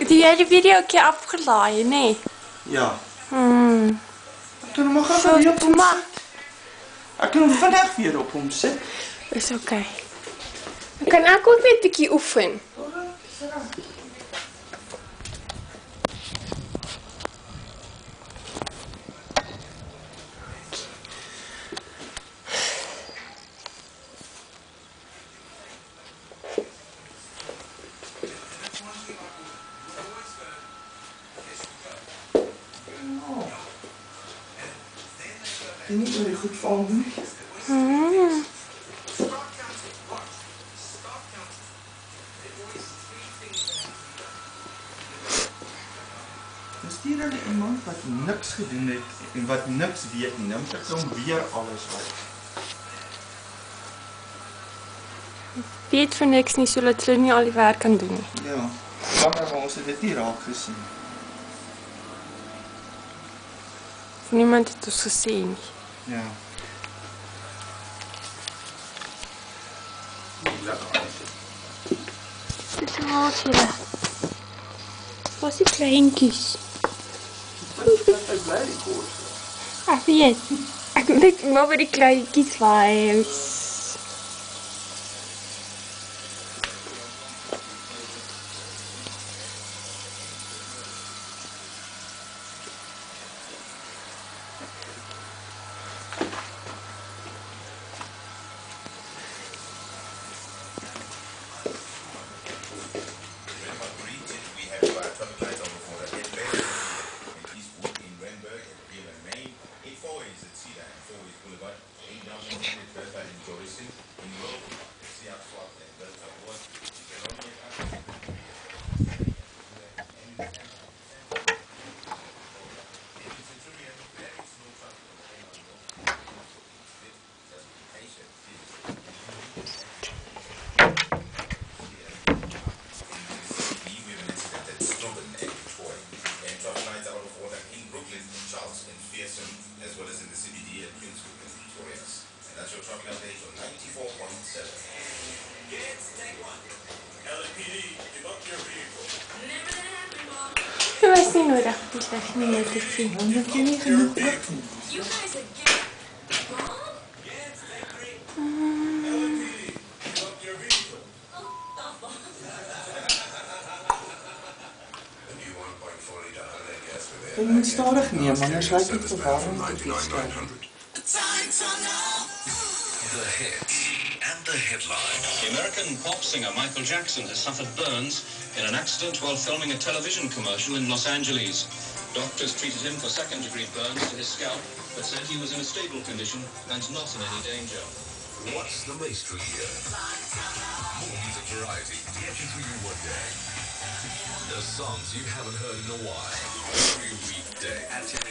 Die hele video een keer afgeladen, nee? Ja. Ek kan hom maar gou weer op hom sit. Ek kan hom vandag weer op hom sit. Is oké. Dan kan ek ook net 'n bietjie oefen. Jy nie oor die goed val nie. Dis hier nou iemand wat niks gedoen het en wat niks weet nie. Nou moet ek hom weer alles uit. Weet van niks nie, sodat hulle nie al die werk kan doen nie. Ja. Maar ons het dit nie raak gesien. Niemand het ons gesê nie. Ja. Dis haas julle. Was die kleintjies? Ek bly die kos. Ek weet. Ek moet maar by die kleintjies wees. As well as in the CBD at Queenswood and Victoria's. And that's your truck update on 94.7. Kids, take one. LAPD, give up your vehicle. Never gonna happen, Bob. Jy was nie nodig om te sê nie te sien. Dan moet jy nie genoeg druk nie. You guys are getting Bob? Kids, take three. LAPD, give up your vehicle. The new 1.40 leg gas with Jy moet stadig neem, anders raak dit verwarrend op die skerm. The hits and the headline. The American pop singer Michael Jackson has suffered burns in an accident while filming a television commercial in Los Angeles. Doctors treated him for second-degree burns to his scalp, but said he was in a stable condition and not in any danger. What's the mystery here? More music variety, catching through you one day. The songs you haven't heard in a while. Every weekday at 10 a.m.